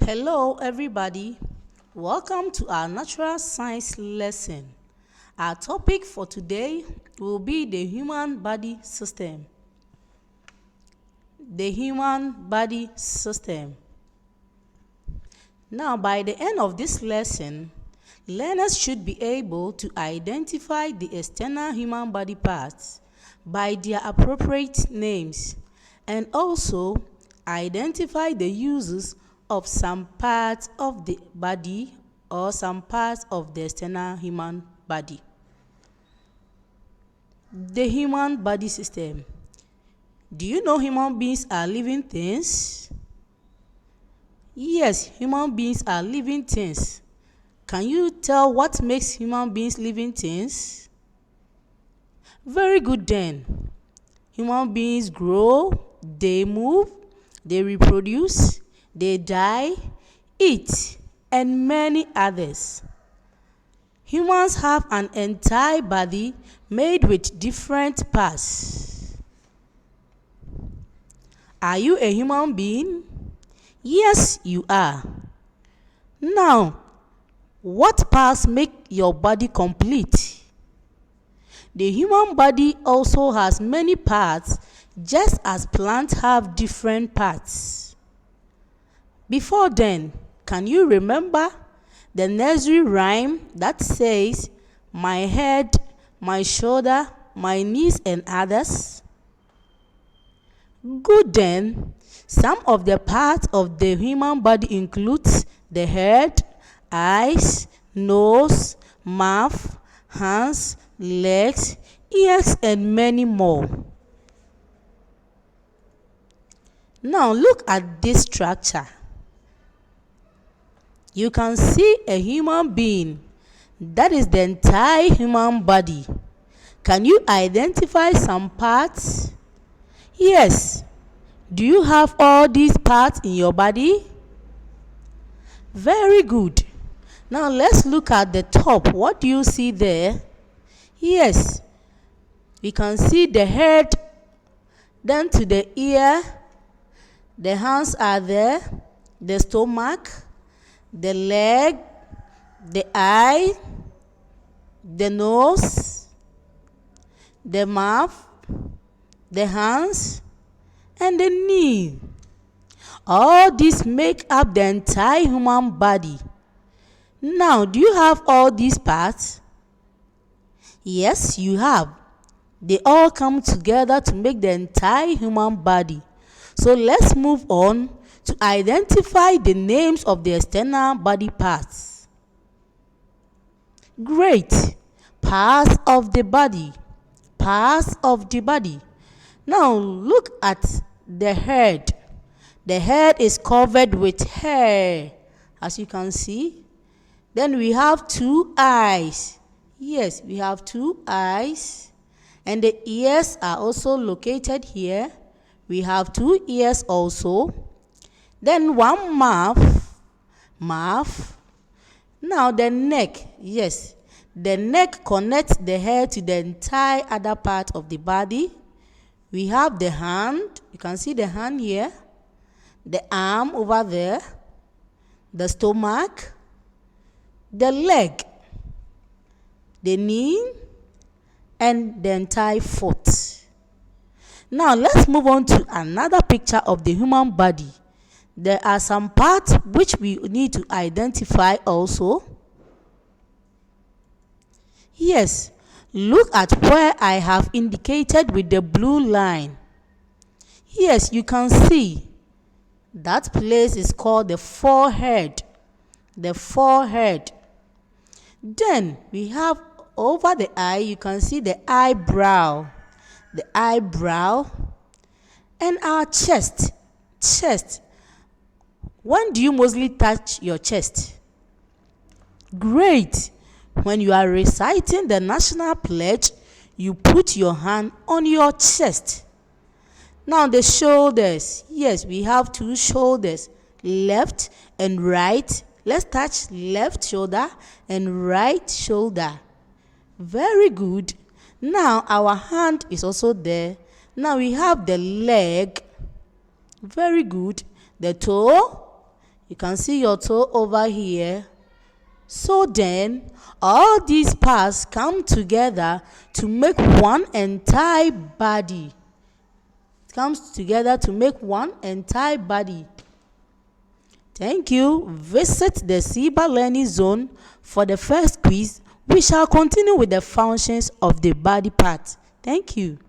Hello, everybody. Welcome to our natural science lesson. Our topic for today will be the human body system. The human body system. Now, by the end of this lesson, learners should be able to identify the external human body parts by their appropriate names and also identify the uses of some parts of the body or some parts of the external human body. The human body system. Do you know human beings are living things? Yes, human beings are living things. Can you tell what makes human beings living things? Very good then. Human beings grow, they move, they reproduce, they die, eat, and many others. Humans have an entire body made with different parts. Are you a human being? Yes, you are. Now, what parts make your body complete? The human body also has many parts, just as plants have different parts. Before then, can you remember the nursery rhyme that says, "My head, my shoulder, my knees, and others"? Good then. Some of the parts of the human body includes the head, eyes, nose, mouth, hands, legs, ears, and many more. Now look at this structure. You can see a human being. That is the entire human body. Can you identify some parts? Yes. Do you have all these parts in your body? Very good. Now let's look at the top. What do you see there? Yes. We can see the head, then to the ear. The hands are there, the stomach, the leg, the eye, the nose, the mouth, the hands, and the knee. All these make up the entire human body. Now, do you have all these parts? Yes, you have. They all come together to make the entire human body. So let's move on to identify the names of the external body parts. Great. Parts of the body. Parts of the body. Now look at the head. The head is covered with hair, as you can see. Then we have two eyes. Yes, we have two eyes. And the ears are also located here. We have two ears also. Then one mouth. Now the neck. Yes, the neck connects the head to the entire other part of the body. We have the hand. You can see the hand here. The arm over there. The stomach. The leg. The knee. And the entire foot. Now let's move on to another picture of the human body. There are some parts which we need to identify also. Yes, look at where I have indicated with the blue line. Yes, you can see that place is called the forehead. The forehead. Then we have over the eye, you can see the eyebrow. The eyebrow. And our chest. Chest. When do you mostly touch your chest? Great. When you are reciting the national pledge, you put your hand on your chest. Now the shoulders. Yes, we have two shoulders, left and right. Let's touch left shoulder and right shoulder. Very good. Now our hand is also there. Now we have the leg. Very good. The toe. You can see your toe over here. So then, all these parts come together to make one entire body. It comes together to make one entire body. Thank you. Visit the CIBA Learning Zone for the first quiz. We shall continue with the functions of the body part. Thank you.